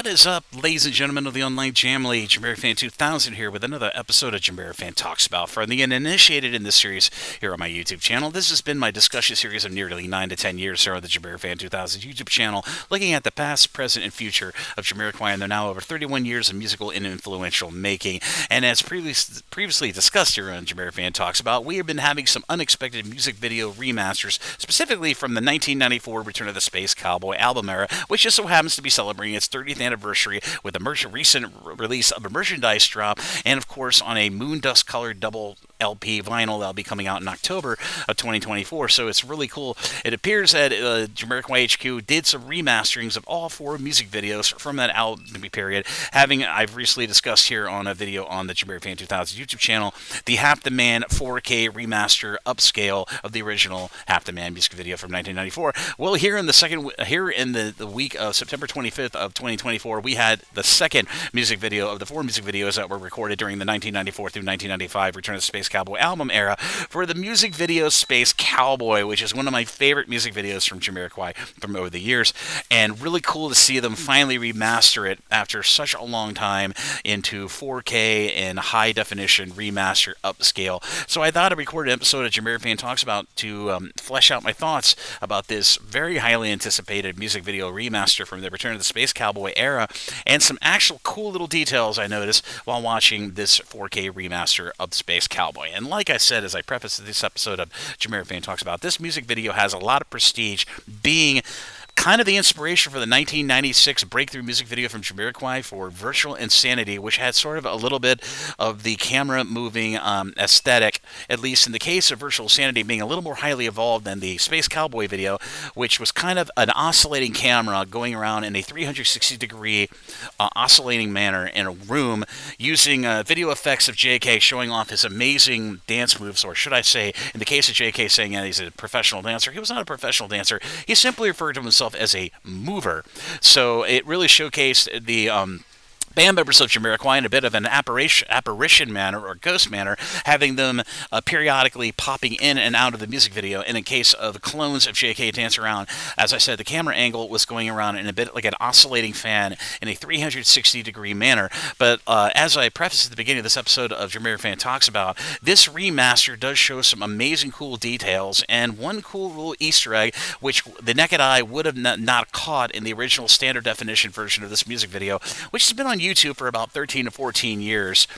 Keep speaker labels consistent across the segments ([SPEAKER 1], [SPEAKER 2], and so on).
[SPEAKER 1] What is up, ladies and gentlemen of the online Jamily? JamiroFan 2000 here with another episode of JamiroFan Talks About. For the uninitiated in this series here on my YouTube channel, this has been my discussion series of nearly 9 to 10 years here on the JamiroFan 2000 YouTube channel, looking at the past, present, and future of Jamiroquai, and they're now over 31 years of musical and influential making. And as previously discussed here on JamiroFan Talks About, we have been having some unexpected music video remasters, specifically from the 1994 Return of the Space Cowboy album era, which just so happens to be celebrating its 30th anniversary with a recent release of a merchandise drop, and of course on a moon dust colored double LP vinyl that'll be coming out in October of 2024. So it's really cool. It appears that Jamiroquai HQ did some remasterings of all 4 music videos from that album period. I've recently discussed here on a video on the JamiroFan 2000 YouTube channel the Half the Man 4K remaster upscale of the original Half the Man music video from 1994. Well, here in the week of September 25th of 2024, we had the second music video of the 4 music videos that were recorded during the 1994 through 1995 Return of the Space Cowboy album era for the music video Space Cowboy, which is one of my favorite music videos from Jamiroquai from over the years, and really cool to see them finally remaster it after such a long time into 4K and high definition remaster upscale. So I thought I'd record an episode of JamiroFan Talks About to flesh out my thoughts about this very highly anticipated music video remaster from the Return of the Space Cowboy era, and some actual cool little details I noticed while watching this 4K remaster of Space Cowboy. And like I said, as I preface this episode of JamiroFan Talks About, this music video has a lot of prestige, being kind of the inspiration for the 1996 breakthrough music video from Jamiroquai for Virtual Insanity, which had sort of a little bit of the camera moving aesthetic, at least in the case of Virtual Insanity being a little more highly evolved than the Space Cowboy video, which was kind of an oscillating camera going around in a 360-degree oscillating manner in a room, using video effects of JK showing off his amazing dance moves, or should I say, in the case of JK saying he's a professional dancer, he was not a professional dancer. He simply referred to himself as a mover. So it really showcased the band members of Jamiroquai in a bit of an apparition manner or ghost manner, having them periodically popping in and out of the music video. And in case of the clones of JK Dance Around, as I said, the camera angle was going around in a bit like an oscillating fan in a 360-degree manner. But as I prefaced at the beginning of this episode of JamiroFan Talks About, this remaster does show some amazing cool details, and one cool little Easter egg, which the naked eye would have not caught in the original standard definition version of this music video, which has been on YouTube for about 13 to 14 years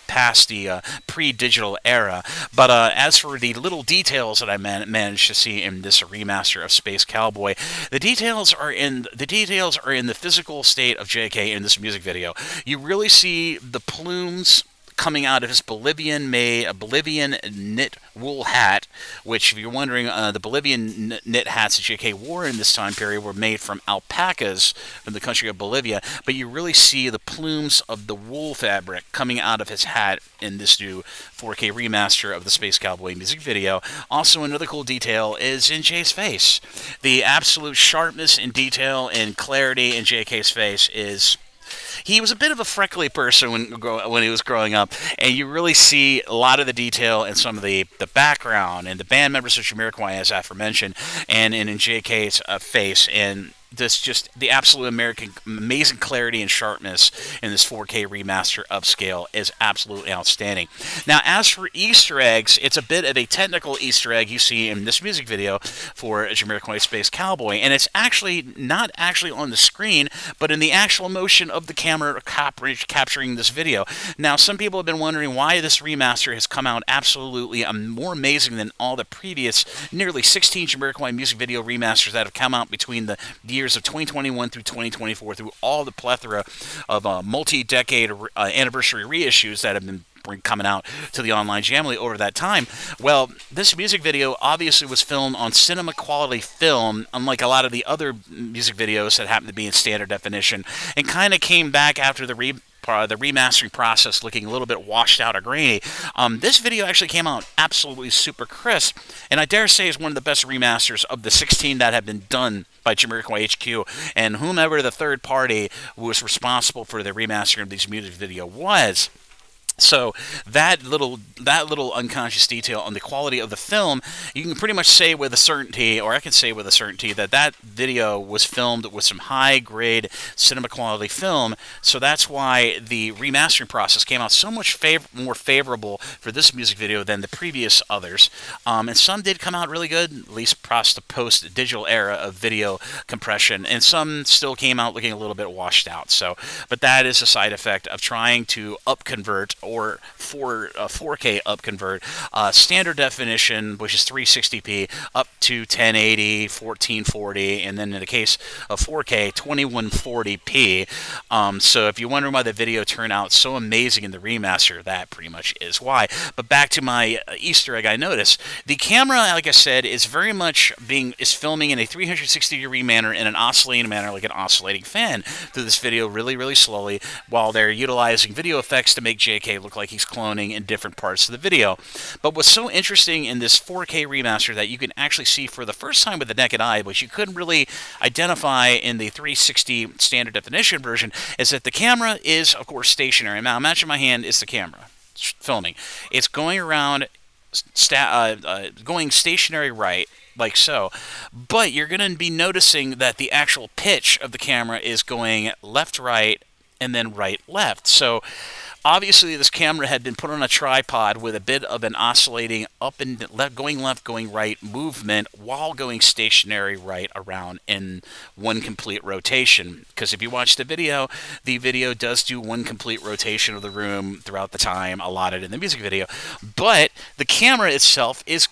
[SPEAKER 1] past the pre-digital era. But as for the little details that I managed to see in this remaster of Space Cowboy, the details are in the physical state of JK in this music video. You really see the plumes coming out of his Bolivian knit wool hat, which, if you're wondering, the Bolivian knit hats that JK wore in this time period were made from alpacas from the country of Bolivia, but you really see the plumes of the wool fabric coming out of his hat in this new 4K remaster of the Space Cowboy music video. Also, another cool detail is in Jay's face. The absolute sharpness and detail and clarity in JK's face is... He was a bit of a freckly person when he was growing up, and you really see a lot of the detail and some of the background and the band members of Jamiroquai, as aforementioned, and in JK's face, and this just the absolute amazing clarity and sharpness in this 4K remaster upscale is absolutely outstanding. Now, as for Easter eggs, it's a bit of a technical Easter egg you see in this music video for Jamiroquai Space Cowboy, and it's actually not actually on the screen, but in the actual motion of the camera capturing this video. Now, some people have been wondering why this remaster has come out absolutely more amazing than all the previous nearly 16 Jamiroquai music video remasters that have come out between the years of 2021 through 2024, through all the plethora of multi-decade anniversary reissues that have been coming out to the online Jamily over that time. Well, this music video obviously was filmed on cinema quality film, unlike a lot of the other music videos that happen to be in standard definition, and kind of came back after the remastering process looking a little bit washed out or grainy. This video actually came out absolutely super crisp, and I dare say is one of the best remasters of the 16 that have been done by Jamiroquai HQ, and whomever the third party who was responsible for the remastering of these music video was. So that little unconscious detail on the quality of the film, you can pretty much say with a certainty, or I can say with a certainty, that that video was filmed with some high grade cinema quality film. So that's why the remastering process came out so much more favorable for this music video than the previous others. And some did come out really good, at least past the post digital era of video compression, and some still came out looking a little bit washed out. So, but that is a side effect of trying to upconvert or 4K upconvert standard definition, which is 360p, up to 1080, 1440, and then in the case of 4K, 2140p. So if you're wondering why the video turned out so amazing in the remaster, that pretty much is why. But back to my Easter egg, I noticed the camera, like I said, is very much filming in a 360-degree manner, in an oscillating manner, like an oscillating fan, through this video really, really slowly, while they're utilizing video effects to make JK look like he's cloning in different parts of the video. But what's so interesting in this 4K remaster that you can actually see for the first time with the naked eye, which you couldn't really identify in the 360 standard definition version, is that the camera is, of course, stationary. Now, imagine my hand is the camera filming. It's going around, going stationary right, like so, but you're going to be noticing that the actual pitch of the camera is going left, right, and then right, left. So obviously this camera had been put on a tripod with a bit of an oscillating up and left, going right movement while going stationary right around in one complete rotation. Because if you watch the video does do one complete rotation of the room throughout the time allotted in the music video. But the camera itself is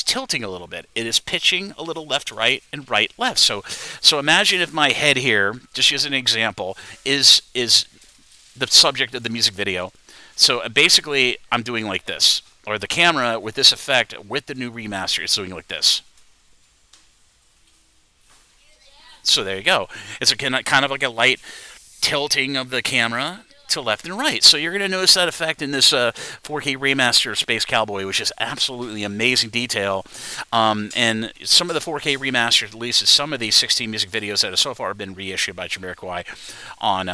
[SPEAKER 1] tilting a little bit. It is pitching a little left, right, and right, left. So imagine if my head here, just as an example, is the subject of the music video. So basically, I'm doing like this. Or the camera, with this effect, with the new remaster, is doing like this. So there you go. It's kind of like a light tilting of the camera to left and right. So you're going to notice that effect in this 4K remaster of Space Cowboy, which is absolutely amazing detail. And some of the 4K remastered releases, some of these 16 music videos that have so far been reissued by Jamiroquai on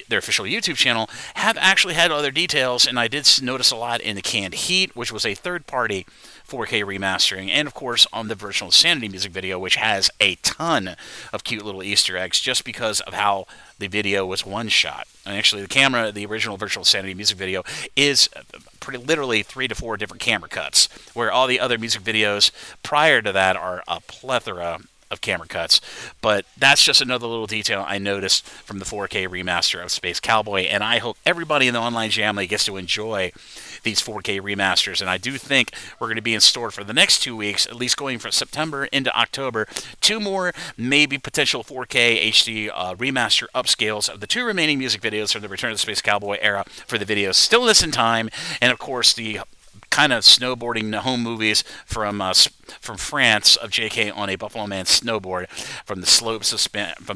[SPEAKER 1] their official YouTube channel, have actually had other details. And I did notice a lot in the Canned Heat, which was a third-party 4K remastering, and of course on the Virtual Insanity music video, which has a ton of cute little Easter eggs just because of how the video was one shot. And actually, the camera, the original Virtual Insanity music video, is pretty literally 3 to 4 different camera cuts, where all the other music videos prior to that are a plethora of camera cuts. But that's just another little detail I noticed from the 4K remaster of Space Cowboy, and I hope everybody in the online Jamily gets to enjoy these 4K remasters. And I do think we're going to be in store for the next 2 weeks, at least going from September into October, 2 more maybe potential 4K HD remaster upscales of the 2 remaining music videos from the Return of the Space Cowboy era for the videos still this in time, and of course the kind of snowboarding home movies from France of JK on a Buffalo Man snowboard from the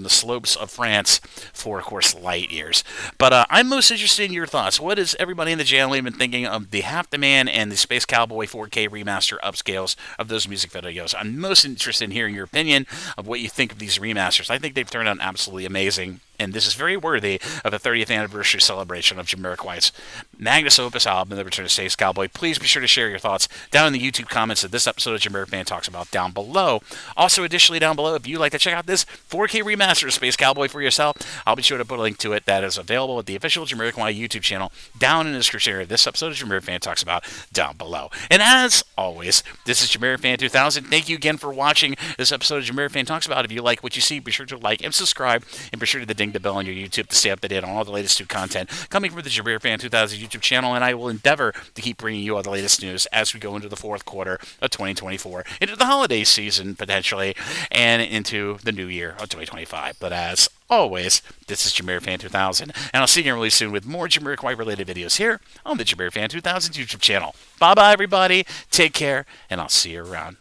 [SPEAKER 1] slopes of France for, of course, light years. But I'm most interested in your thoughts. What has everybody in the channel been thinking of the Half the Man and the Space Cowboy 4K remaster upscales of those music videos? I'm most interested in hearing your opinion of what you think of these remasters. I think they've turned out absolutely amazing, and this is very worthy of the 30th anniversary celebration of Jamiroquai's magnus opus album, The Return of Space Cowboy. Please be sure to share your thoughts down in the YouTube comments of this episode of JamiroFan Talks About down below. Also, additionally, down below, if you'd like to check out this 4K remaster of Space Cowboy for yourself, I'll be sure to put a link to it that is available at the official Jamiroquai YouTube channel down in the description area of this episode of JamiroFan Talks About down below. And as always, this is JamiroFan 2000. Thank you again for watching this episode of JamiroFan Talks About. If you like what you see, be sure to like and subscribe, and be sure to ding the bell on your YouTube to stay up to date on all the latest new content coming from the JamiroFan 2000 YouTube channel, and I will endeavor to keep bringing you all the latest news as we go into the fourth quarter of 2024, into the holiday season potentially, and into the new year of 2025. But as always, this is JamiroFan 2000, and I'll see you again really soon with more Jamiroquai related videos here on the JamiroFan 2000 YouTube channel. Bye bye everybody, take care, and I'll see you around.